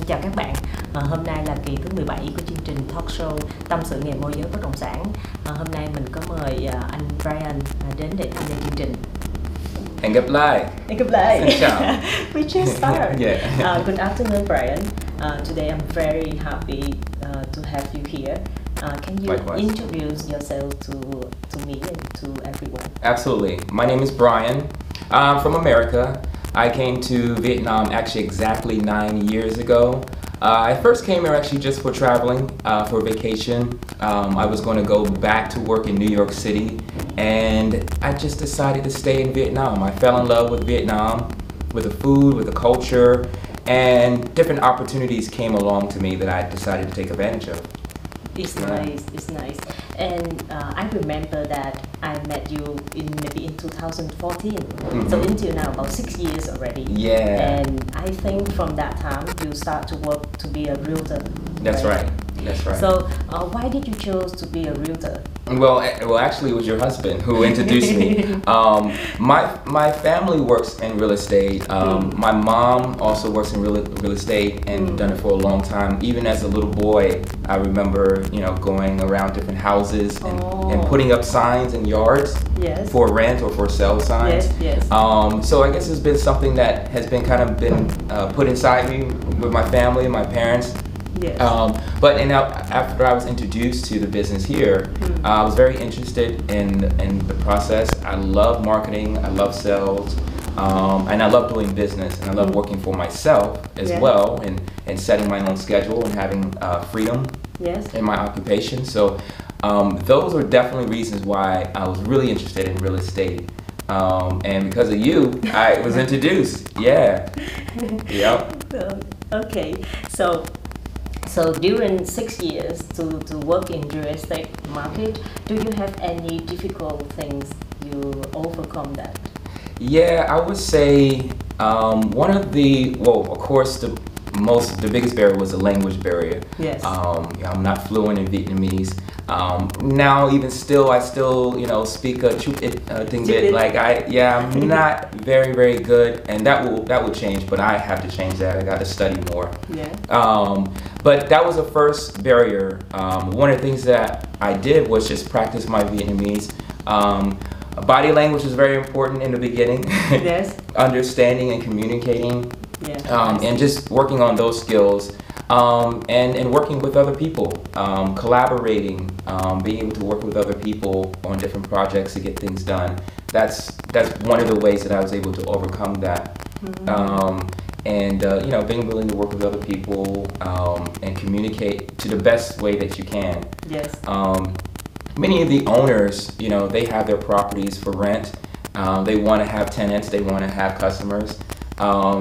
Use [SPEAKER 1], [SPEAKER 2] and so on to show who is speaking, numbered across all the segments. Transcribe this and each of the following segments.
[SPEAKER 1] Chào các bạn, hôm nay là kỳ thứ 17 của chương trình talk show Tâm sự nghề môi giới bất động sản. Hôm nay mình có mời anh Brian đến để tham gia chương trình.
[SPEAKER 2] Hẹn gặp lại. Xin chào.
[SPEAKER 1] We just started.
[SPEAKER 2] Yeah.
[SPEAKER 1] Good afternoon, Brian. Today I'm very happy to have you here. Can you
[SPEAKER 2] Likewise.
[SPEAKER 1] introduce yourself to me and to everyone?
[SPEAKER 2] Absolutely. My name is Brian. I'm from America. I came to Vietnam actually exactly 9 years ago. I first came here actually just for traveling, for vacation. I was going to go back to work in New York City, and I just decided to stay in Vietnam. I fell in love with Vietnam, with the food, with the culture, and different opportunities came along to me that I decided to take advantage of.
[SPEAKER 1] It's nice, it's nice. And I remember that I met you maybe in 2014.
[SPEAKER 2] Mm-hmm.
[SPEAKER 1] So until now, about 6 years already.
[SPEAKER 2] Yeah.
[SPEAKER 1] And I think from that time, you start to work to be a realtor.
[SPEAKER 2] That's right. That's right.
[SPEAKER 1] So why did you choose to be a realtor?
[SPEAKER 2] Well, actually, it was your husband who introduced me. My family works in real estate. My mom also works in real estate and done it for a long time. Even as a little boy, I remember, going around different houses and putting up signs in yards for rent or for sale signs.
[SPEAKER 1] Yes.
[SPEAKER 2] So I guess it's been something that has been put inside me with my family and my parents.
[SPEAKER 1] Yes.
[SPEAKER 2] But after I was introduced to the business here, I was very interested in the process. I love marketing, I love sales, and I love doing business, and I love working for myself as well, and setting my own schedule and having freedom in my occupation. So those were definitely reasons why I was really interested in real estate. And because of you, I was introduced. Yeah. Yep.
[SPEAKER 1] Okay. So during 6 years to work in real estate market, do you have any difficult things you overcome that?
[SPEAKER 2] Yeah, I would say of course, the biggest barrier was the language barrier.
[SPEAKER 1] Yes.
[SPEAKER 2] I'm not fluent in Vietnamese. Now, even still, I still, speak a thing bit. I'm not very, very good, and that will change. But I have to change that. I got to study more.
[SPEAKER 1] Yeah.
[SPEAKER 2] But that was the first barrier. One of the things that I did was just practice my Vietnamese. Body language is very important in the beginning.
[SPEAKER 1] Yes.
[SPEAKER 2] Understanding and communicating.
[SPEAKER 1] Yeah.
[SPEAKER 2] And just working on those skills, and working with other people, collaborating, being able to work with other people on different projects to get things done. That's one of the ways that I was able to overcome that. Being willing to work with other people and communicate to the best way that you can.
[SPEAKER 1] Yes.
[SPEAKER 2] Many of the owners, they have their properties for rent. They want to have tenants. They want to have customers.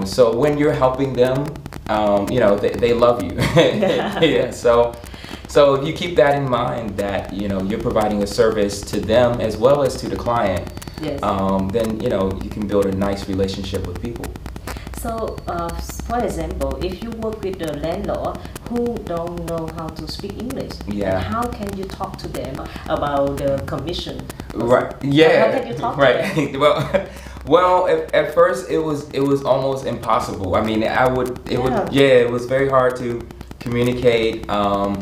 [SPEAKER 2] So when you're helping them, they love you. Yeah. So if you keep that in mind, that you're providing a service to them as well as to the client, then you can build a nice relationship with people.
[SPEAKER 1] So, for example, if you work with the landlord who don't know how to speak English, how can you talk to them about the commission?
[SPEAKER 2] Right. Yeah.
[SPEAKER 1] How can you talk to them?
[SPEAKER 2] Well, at first it was almost impossible. I mean, it was very hard to communicate. I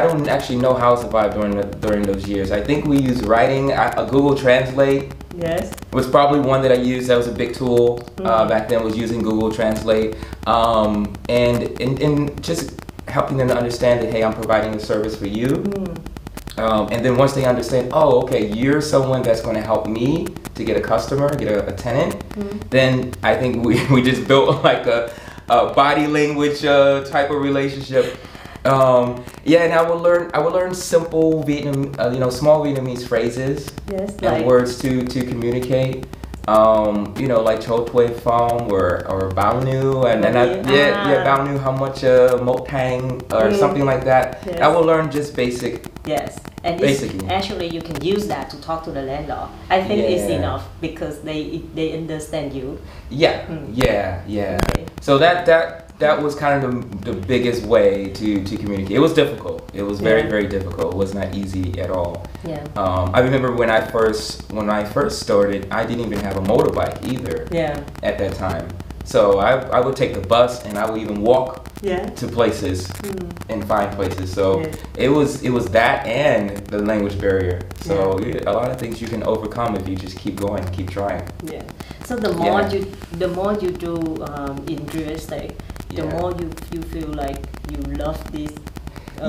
[SPEAKER 2] don't actually know how to survive during those years. I think we used writing. Google Translate was probably one that I used. That was a big tool back then. Was using Google Translate, and just helping them to understand that, hey, I'm providing a service for you. And then once they understand, oh, okay, you're someone that's going to help me to get a customer, get a tenant, then I think we just built like a body language type of relationship. And I would learn simple small Vietnamese phrases and words to communicate. Like Cho Thuê Phong or Bao Nu, and then Bao Nu, how much Một Thang or something like that.
[SPEAKER 1] Yes.
[SPEAKER 2] I will learn just basic.
[SPEAKER 1] Yes, and actually you can use that to talk to the landlord. I think it's enough because they understand you.
[SPEAKER 2] Yeah. Okay. So that was kind of the biggest way to communicate. It was difficult. It was very, very difficult. It was not easy at all.
[SPEAKER 1] Yeah.
[SPEAKER 2] I remember when I first started, I didn't even have a motorbike either.
[SPEAKER 1] Yeah.
[SPEAKER 2] At that time. So I would take the bus and I would even walk
[SPEAKER 1] Yeah.
[SPEAKER 2] to places and find places. So
[SPEAKER 1] Yeah.
[SPEAKER 2] it was that and the language barrier. So a lot of things you can overcome if you just keep going, keep trying.
[SPEAKER 1] Yeah. So the more you do in real estate, the more you feel like you love this.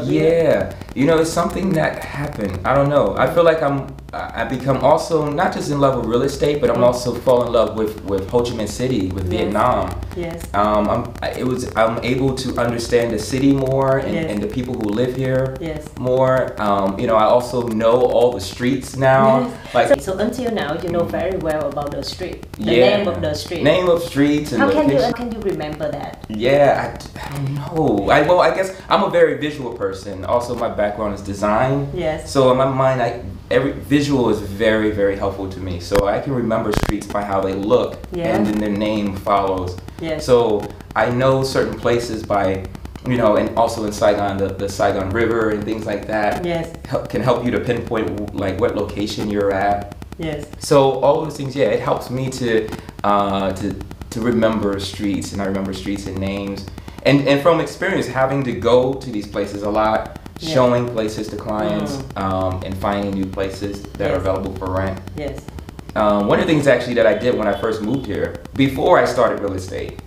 [SPEAKER 2] Yeah, you know, it's something that happened. I don't know. I feel like I become also not just in love with real estate, but I'm also fall in love with Ho Chi Minh City, with Vietnam.
[SPEAKER 1] Yes.
[SPEAKER 2] I'm able to understand the city more and the people who live here more. You know, I also know all the streets now.
[SPEAKER 1] Yes.
[SPEAKER 2] Like
[SPEAKER 1] So until now, you know very well about the street, the name of the street.
[SPEAKER 2] Name of streets and
[SPEAKER 1] how
[SPEAKER 2] location.
[SPEAKER 1] can you remember that?
[SPEAKER 2] Yeah, I don't know. I guess I'm a very visual person. Also, my background is design.
[SPEAKER 1] Yes.
[SPEAKER 2] So in my mind, every visual is very, very helpful to me. So I can remember streets by how they look, and then their name follows.
[SPEAKER 1] Yes.
[SPEAKER 2] So I know certain places by, you know, and also in Saigon, the Saigon River and things like that.
[SPEAKER 1] Yes.
[SPEAKER 2] Can help you to pinpoint like what location you're at.
[SPEAKER 1] Yes.
[SPEAKER 2] So all those things, it helps me to remember streets, and I remember streets and names. And from experience, having to go to these places a lot, showing places to clients, and finding new places that are available for rent.
[SPEAKER 1] Yes.
[SPEAKER 2] One of the things actually that I did when I first moved here, before I started real estate,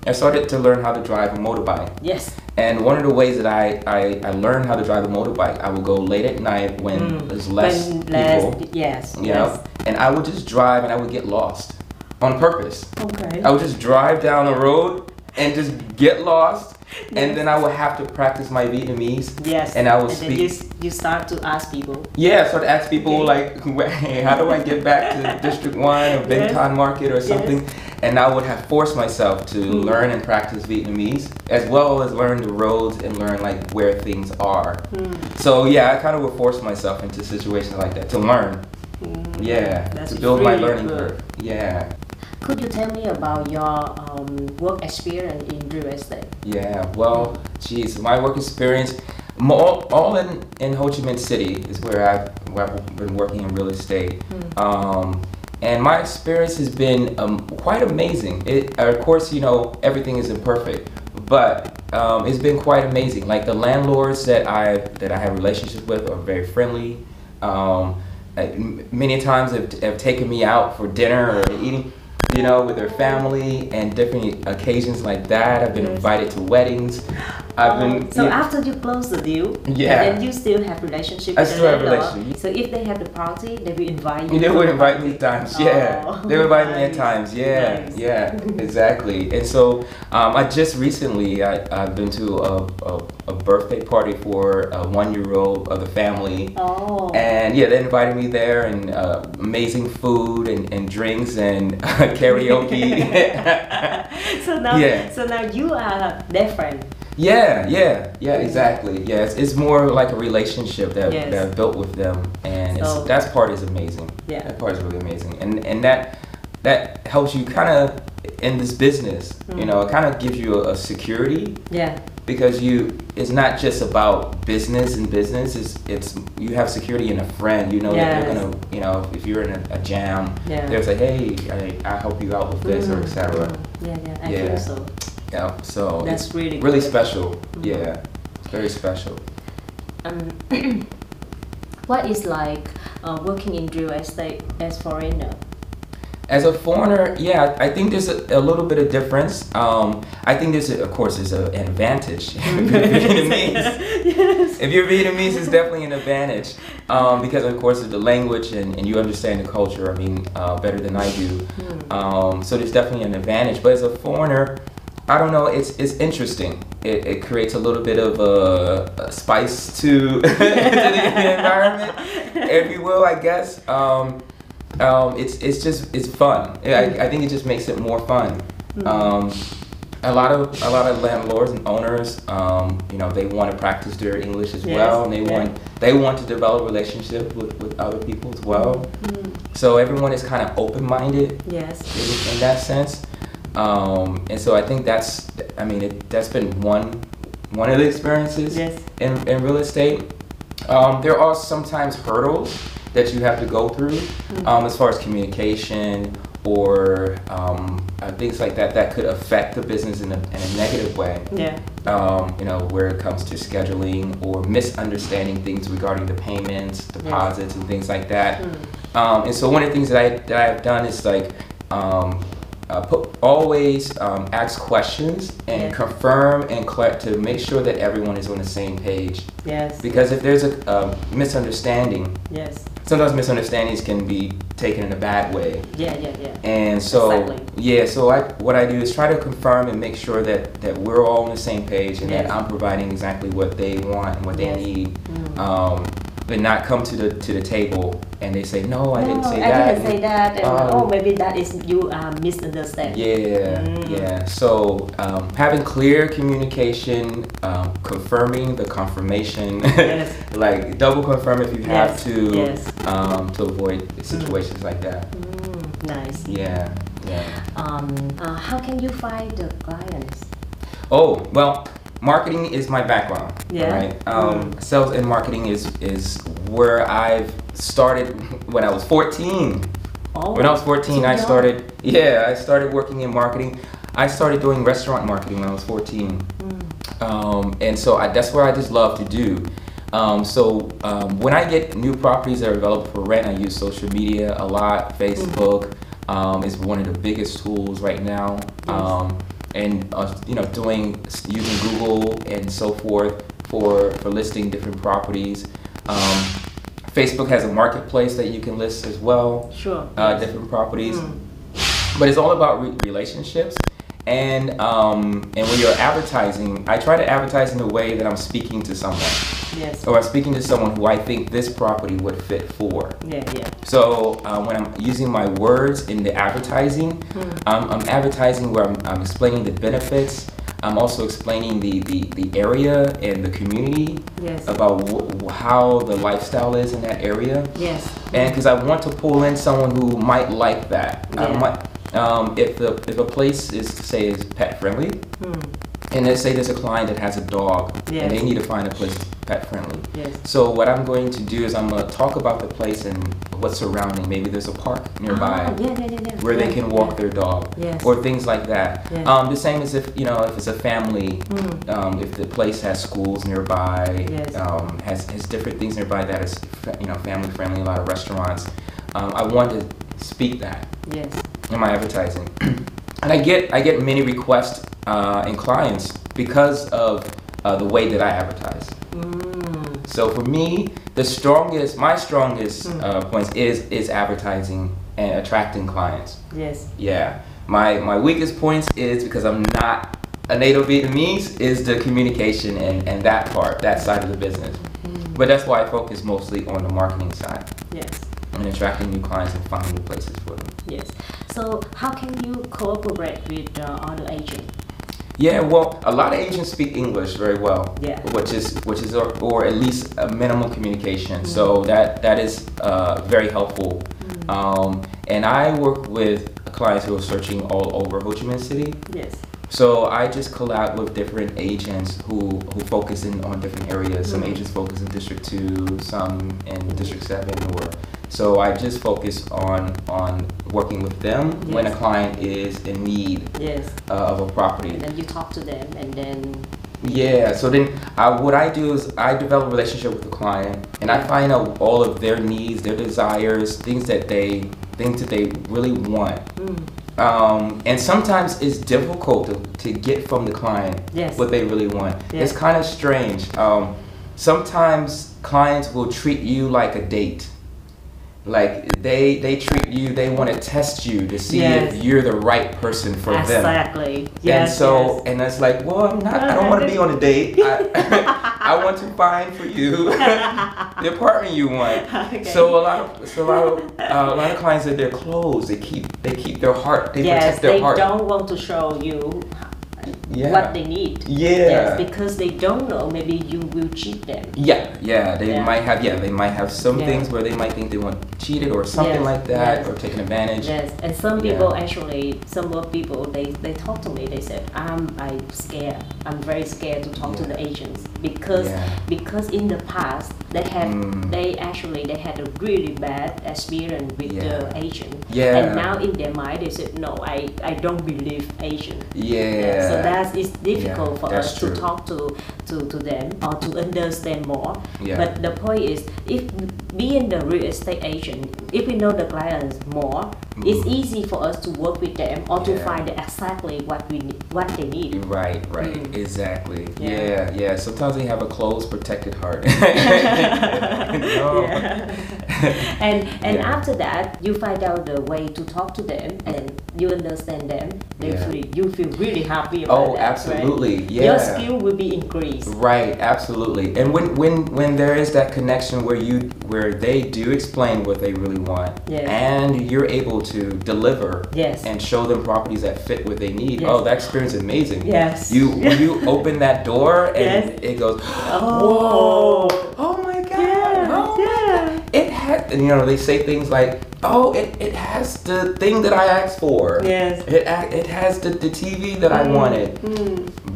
[SPEAKER 2] I started to learn how to drive a motorbike.
[SPEAKER 1] Yes.
[SPEAKER 2] And one of the ways that I learned how to drive a motorbike, I would go late at night when there's less people.
[SPEAKER 1] Yes.
[SPEAKER 2] You know, and I would just drive and I would get lost on purpose.
[SPEAKER 1] Okay.
[SPEAKER 2] I would just drive down the road and just get lost, and then I would have to practice my Vietnamese.
[SPEAKER 1] Yes.
[SPEAKER 2] And I would
[SPEAKER 1] and
[SPEAKER 2] speak.
[SPEAKER 1] Then you start to ask people.
[SPEAKER 2] Yeah, so to ask people like, hey, how do I get back to District 1 or Binh Thanh Market or something? And I would have forced myself to learn and practice Vietnamese, as well as learn the roads and learn like where things are. So yeah, I kind of would force myself into situations like that to learn.
[SPEAKER 1] That's
[SPEAKER 2] to build my
[SPEAKER 1] really
[SPEAKER 2] learning
[SPEAKER 1] good.
[SPEAKER 2] curve. Yeah.
[SPEAKER 1] Could you tell me about your work experience in real estate?
[SPEAKER 2] Yeah, well, geez, my work experience, all in Ho Chi Minh City is where I've been working in real estate. And my experience has been quite amazing. Of course, you know, everything isn't perfect, but it's been quite amazing. Like the landlords that I have relationships with are very friendly. Many times have taken me out for dinner or eating, you know, with their family, and different occasions like that. I've been invited to weddings.
[SPEAKER 1] After you close the deal, then you still have relationship with the landlord. So if they have the party, they will invite you.
[SPEAKER 2] They would invite me at times, They would invite me at times, exactly. And so I just recently, I've been to a birthday party for a 1-year-old of the family. And they invited me there, and amazing food and drinks and karaoke.
[SPEAKER 1] So now you are their friend.
[SPEAKER 2] Yeah, exactly. Yeah, it's more like a relationship that I've built with them, and that part is amazing. Yeah, that part is really amazing, and that helps you kind of in this business. You know, it kind of gives you a security. Yeah. Because it's not just about business and business. It's you have security in a friend. You know that you're gonna, you know, if you're in a jam, they're like, hey, I help you out with this or etc.
[SPEAKER 1] I feel so.
[SPEAKER 2] Yeah, so
[SPEAKER 1] that's
[SPEAKER 2] it's
[SPEAKER 1] really
[SPEAKER 2] special. Yeah, it's very special.
[SPEAKER 1] What is like working in real estate as foreigner?
[SPEAKER 2] As a foreigner, I think there's a little bit of difference. I think of course, an advantage. If you're Vietnamese, if you're Vietnamese, it's definitely an advantage because, of course, of the language and you understand the culture. I mean, better than I do. So there's definitely an advantage. But as a foreigner, I don't know. It's interesting. It creates a little bit of a spice to the environment, if you will, I guess. It's fun. I think it just makes it more fun. A lot of landlords and owners, you know, they want to practice their English as well, and they want to develop relationships with other people as well. So everyone is kind of open-minded. Yes. In that sense. And so I think that's been one of the experiences in real estate. There are sometimes hurdles that you have to go through as far as communication or things like that that could affect the business in a negative way.
[SPEAKER 1] Yeah.
[SPEAKER 2] You know, where it comes to scheduling or misunderstanding things regarding the payments, deposits, and things like that. And so one of the things that I've done is like always ask questions and confirm and collect to make sure that everyone is on the same page.
[SPEAKER 1] Yes.
[SPEAKER 2] Because if there's a misunderstanding, sometimes misunderstandings can be taken in a bad way.
[SPEAKER 1] Yeah.
[SPEAKER 2] And so,
[SPEAKER 1] exactly.
[SPEAKER 2] So what I do is try to confirm and make sure that we're all on the same page and that I'm providing exactly what they want and what they need. But not come to the table and they say, no, I didn't say that.
[SPEAKER 1] I didn't say that. And maybe that is you misunderstand.
[SPEAKER 2] Yeah. So having clear communication, confirming the confirmation, like double confirm if you have to avoid situations like that.
[SPEAKER 1] Nice.
[SPEAKER 2] Yeah.
[SPEAKER 1] How can you find the clients?
[SPEAKER 2] Oh, well, marketing is my background, right? Sales and marketing is where I've started when I was 14. When I was 14, I started working in marketing. I started doing restaurant marketing when I was 14. And so that's what I just love to do. When I get new properties that are available for rent, I use social media a lot. Facebook is one of the biggest tools right now. And using Google and so forth for listing different properties. Facebook has a marketplace that you can list as well. Different properties. But it's all about relationships. And when you're advertising, I try to advertise in a way that I'm speaking to someone. Or I'm speaking to someone who I think this property would fit for. So when I'm using my words in the advertising, I'm advertising where I'm explaining the benefits. I'm also explaining the area and the community about how the lifestyle is in that area. And because I want to pull in someone who might like that. If a place is pet friendly, and let's say there's a client that has a dog and they need to find a place pet friendly. So what I'm going to do is I'm going to talk about the place and what's surrounding. Maybe there's a park nearby where they can walk their dog or things like that. The same as if it's a family, if the place has schools nearby, has different things nearby that is family friendly, a lot of restaurants. I want to speak that in my advertising. And I get many requests and clients because of the way that I advertise. So for me, my strongest points is advertising and attracting clients. My weakest points is, because I'm not a native Vietnamese, is the communication and that side of the business. But that's why I focus mostly on the marketing side. And attracting new clients and finding new places for them.
[SPEAKER 1] So how can you cooperate with other agents?
[SPEAKER 2] Well, a lot of agents speak English very well, which is or at least a minimal communication. So that is very helpful. And I work with clients who are searching all over Ho Chi Minh City. So I just collab with different agents who focus on different areas. Some agents focus in District 2, some in District 7, so I just focus on working with them when a client is in need of a property.
[SPEAKER 1] And then you talk to them and then...
[SPEAKER 2] So then what I do is I develop a relationship with the client and I find out all of their needs, their desires, things that they really want. And sometimes it's difficult to get from the client what they really want. It's kind of strange. Sometimes clients will treat you like a date. Like they treat you, they want to test you to see if you're the right person for them.
[SPEAKER 1] Exactly.
[SPEAKER 2] And it's like, well, I don't want to be on a date. I want to find for you the apartment you want. So a lot of clients that they're closed. They keep their heart. They protect their heart.
[SPEAKER 1] They don't want to show you
[SPEAKER 2] Yeah.
[SPEAKER 1] what they need.
[SPEAKER 2] Yeah.
[SPEAKER 1] Yes, because they don't know, maybe you will cheat them.
[SPEAKER 2] They might have some
[SPEAKER 1] Yeah.
[SPEAKER 2] things where they might think they want cheated or something
[SPEAKER 1] Yes,
[SPEAKER 2] like that,
[SPEAKER 1] yes.
[SPEAKER 2] or taken advantage.
[SPEAKER 1] Yes, and some people actually, some more people, they talk to me. They said, I'm scared. I'm very scared to talk to the agents because in the past they had a really bad experience with the agent. And now in their mind they said, no, I don't believe agent. So that is difficult for us to talk to them or to understand more. But the point is, if being the real estate agent, if we know the clients more, it's easy for us to work with them or to find exactly what they need.
[SPEAKER 2] Right, exactly. Sometimes they have a closed, protected heart.
[SPEAKER 1] And after that, you find out the way to talk to them and you understand them. You feel really happy about that.
[SPEAKER 2] Absolutely.
[SPEAKER 1] Right?
[SPEAKER 2] Yeah.
[SPEAKER 1] Your skill will be increased.
[SPEAKER 2] Right, absolutely. And when there is that connection where they do explain what they really want, and you're able to deliver and show them properties that fit what they need. Oh, that experience is amazing. When you open that door and it goes, whoa, oh my God, it had, they say things like, oh, it has the thing that I asked for. It has the TV that I wanted.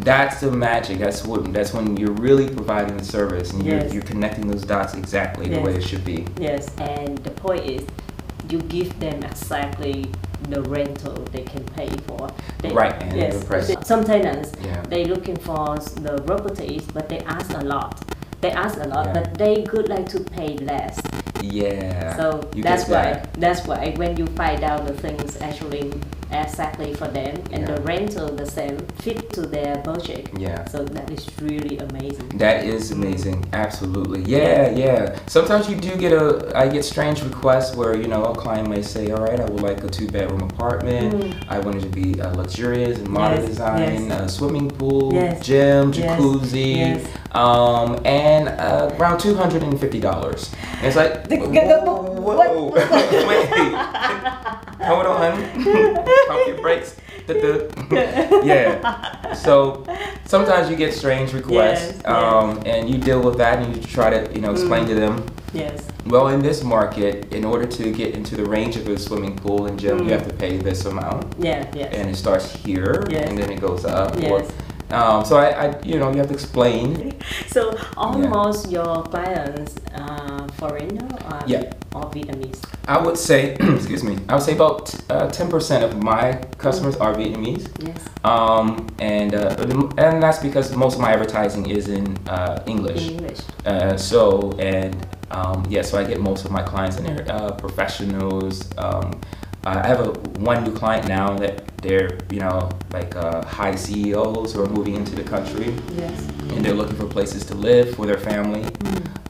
[SPEAKER 2] That's the magic. That's when you're really providing the service and you're connecting those dots exactly the way it should be.
[SPEAKER 1] And the point is, you give them exactly the rental they can pay for.
[SPEAKER 2] The price.
[SPEAKER 1] Some tenants, they looking for the properties, but they ask a lot. But they could like to pay less. So that's why when you find out the things actually exactly for them and the rental the same fit to their budget. So that is really amazing.
[SPEAKER 2] That is amazing. Absolutely. Sometimes you do I get strange requests where, a client may say, all right, I would like a 2-bedroom apartment. I want it to be luxurious and modern design, a swimming pool, gym, jacuzzi, and around $250. And it's like, whoa, wait, hold on, pump your brakes. So sometimes you get strange requests, and you deal with that and you try to, explain to them. Well, in this market, in order to get into the range of a swimming pool and gym, you have to pay this amount. And it starts here, and then it goes up. So you have to explain.
[SPEAKER 1] So almost your clients are foreigner or Vietnamese?
[SPEAKER 2] I would say, excuse me, I would say about 10% of my customers are Vietnamese. And that's because most of my advertising is in English. So I get most of my clients in there, professionals. I have one new client now that they're, high CEOs who are moving into the country. And they're looking for places to live for their family.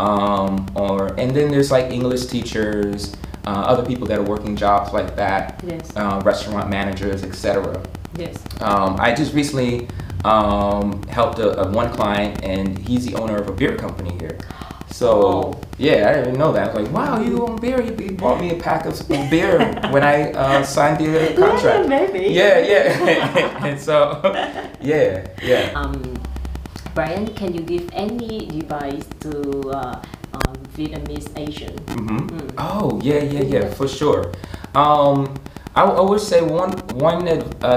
[SPEAKER 2] And then there's like English teachers, other people that are working jobs like that, restaurant managers, etc. I just recently helped one client, and he's the owner of a beer company here. So I didn't even know that. I was like, wow, you own beer? He bought me a pack of beer when I signed the contract.
[SPEAKER 1] Maybe.
[SPEAKER 2] And so,
[SPEAKER 1] Brian, can you give any advice to Vietnamese Asian?
[SPEAKER 2] Oh, for sure. I would say one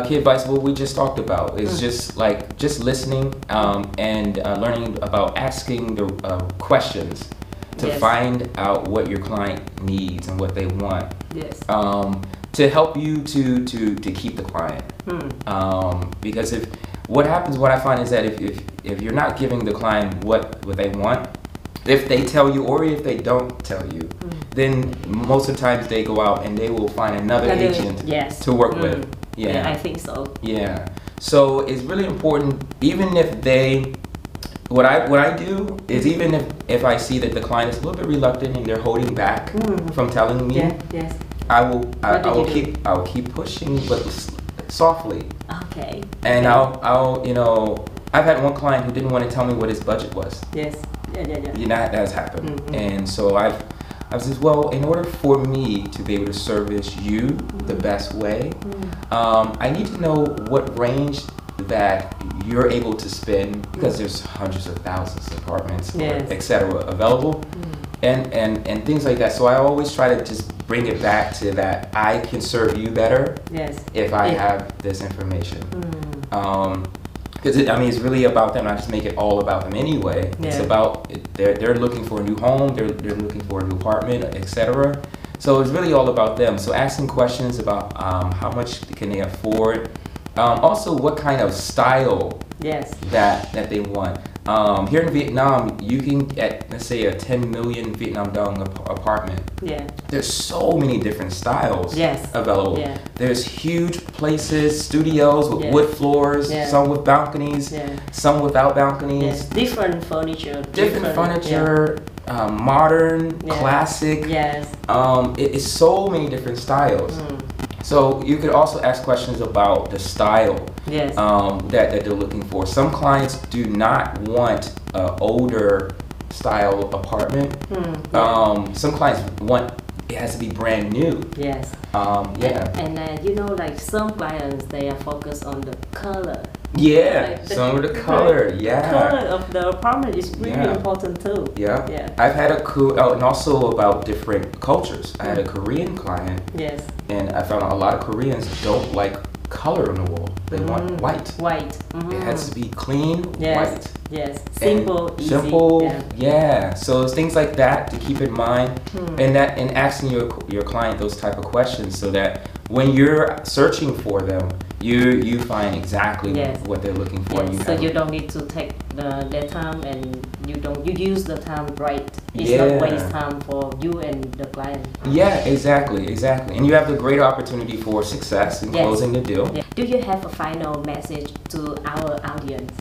[SPEAKER 2] key advice, what we just talked about, is just listening and learning about asking the questions to find out what your client needs and what they want. To help you to keep the client. Because what I find is that if you're not giving the client what they want, if they tell you or if they don't tell you, then most of the times they go out and they will find another agent to work with.
[SPEAKER 1] I think so.
[SPEAKER 2] So it's really important, even if what I do is, even if I see that the client is a little bit reluctant and they're holding back from telling me, I will keep pushing, but softly. And I've had one client who didn't want to tell me what his budget was. That has happened. And so I said, well, in order for me to be able to service you the best way, I need to know what range that you're able to spend, because there's hundreds of thousands of apartments,
[SPEAKER 1] yes.
[SPEAKER 2] etc. available, and things like that. So I always try to just bring it back to that I can serve you better
[SPEAKER 1] yes.
[SPEAKER 2] if I have this information. Because it's really about them. I just make it all about them anyway. Yeah. It's about they're looking for a new home, they're looking for a new apartment, etc. So it's really all about them. So asking questions about how much can they afford, also what kind of style
[SPEAKER 1] yes.
[SPEAKER 2] that they want. Here in Vietnam, you can get, let's say, a 10 million Vietnam Dong apartment.
[SPEAKER 1] Yeah.
[SPEAKER 2] There's so many different styles
[SPEAKER 1] yes.
[SPEAKER 2] available.
[SPEAKER 1] Yeah.
[SPEAKER 2] There's huge places, studios with wood floors, some with balconies, some without balconies.
[SPEAKER 1] Yes. Different furniture.
[SPEAKER 2] Different furniture, modern, classic.
[SPEAKER 1] Yes.
[SPEAKER 2] It's so many different styles. So you could also ask questions about the style that they're looking for. Some clients do not want an older style apartment. Some clients want it has to be brand new.
[SPEAKER 1] Yes. And you know, like some clients, they are focused on the color.
[SPEAKER 2] Yeah, like some of the color. Yeah.
[SPEAKER 1] The color of the apartment is really important too.
[SPEAKER 2] Yeah. Yeah. I've had and also about different cultures. I had a Korean client.
[SPEAKER 1] Yes.
[SPEAKER 2] And I found out a lot of Koreans don't like color on the wall. They want white.
[SPEAKER 1] White.
[SPEAKER 2] It has to be clean, white.
[SPEAKER 1] Yes. Simple, easy.
[SPEAKER 2] Simple. Yeah. So it's things like that to keep in mind, and asking your client those type of questions, so that when you're searching for them, you find exactly what they're looking for.
[SPEAKER 1] Yes. So you don't need to take their time, and you use the time right. It's not waste time for you and the client.
[SPEAKER 2] Yeah, exactly. And you have the great opportunity for success in closing the deal.
[SPEAKER 1] Yeah. Do you have a final message to our audience?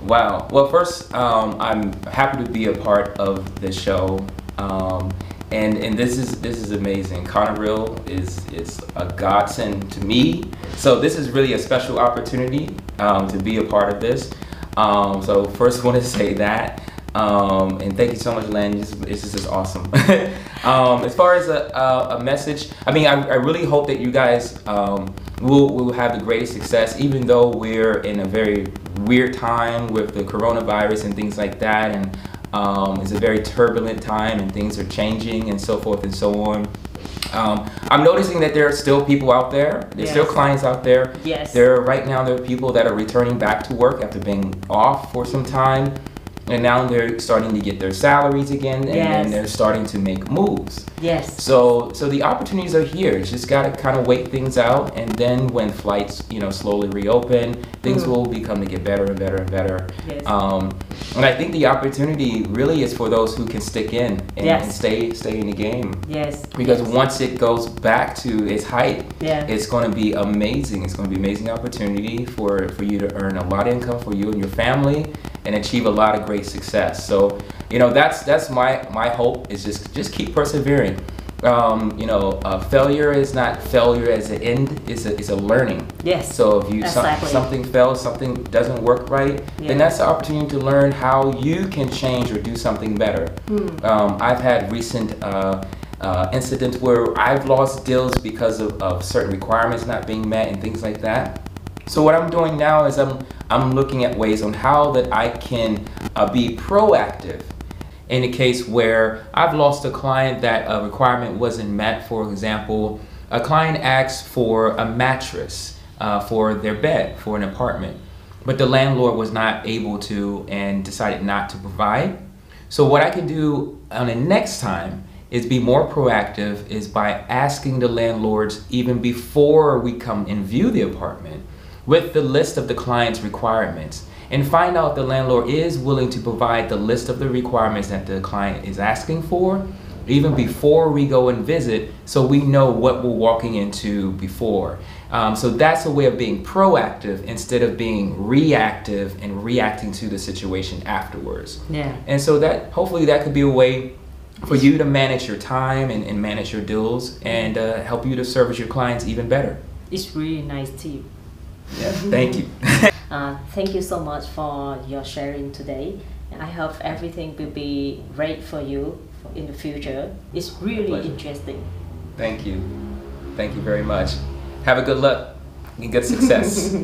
[SPEAKER 2] Wow. Well, first, I'm happy to be a part of this show. And this is amazing. Conorril is a godsend to me. So this is really a special opportunity to be a part of this. So first I want to say that. And thank you so much, Len. This is awesome. As far as a message, I really hope that you guys will have the greatest success, even though we're in a very weird time with the coronavirus and things like that, and it's a very turbulent time, and things are changing and so forth and so on. I'm noticing that there are still people out there. There's still clients out there.
[SPEAKER 1] Yes.
[SPEAKER 2] Right now there are people that are returning back to work after being off for some time. And now they're starting to get their salaries again, and then they're starting to make moves.
[SPEAKER 1] Yes.
[SPEAKER 2] So the opportunities are here. You just got to kind of wait things out, and then when flights, slowly reopen, things will become to get better and better and better.
[SPEAKER 1] Yes.
[SPEAKER 2] And I think the opportunity really is for those who can stick in and stay in the game.
[SPEAKER 1] Yes.
[SPEAKER 2] Because once it goes back to its height, it's going to be amazing. It's going to be an amazing opportunity for you to earn a lot of income for you and your family, and achieve a lot of great success. So, that's my hope, is just keep persevering. Failure is not failure as an end, it's a learning. Yes. So if something fails, something doesn't work right, then that's the opportunity to learn how you can change or do something better. I've had recent incidents where I've lost deals because of certain requirements not being met and things like that. So what I'm doing now is I'm looking at ways on how that I can be proactive in a case where I've lost a client that a requirement wasn't met. For example, a client asked for a mattress for their bed for an apartment, but the landlord was not able to and decided not to provide. So what I can do on the next time is be more proactive, is by asking the landlords even before we come and view the apartment with the list of the client's requirements, and find out if the landlord is willing to provide the list of the requirements that the client is asking for, even before we go and visit, so we know what we're walking into before. So that's a way of being proactive instead of being reactive and reacting to the situation afterwards. Yeah. And so that hopefully that could be a way for you to manage your time and manage your deals, and help you to service your clients even better.
[SPEAKER 1] It's really nice tip.
[SPEAKER 2] Yeah, thank you.
[SPEAKER 1] Thank you so much for your sharing today. I hope everything will be great for you in the future. It's really interesting.
[SPEAKER 2] Thank you. Thank you very much. Have a good luck and good success.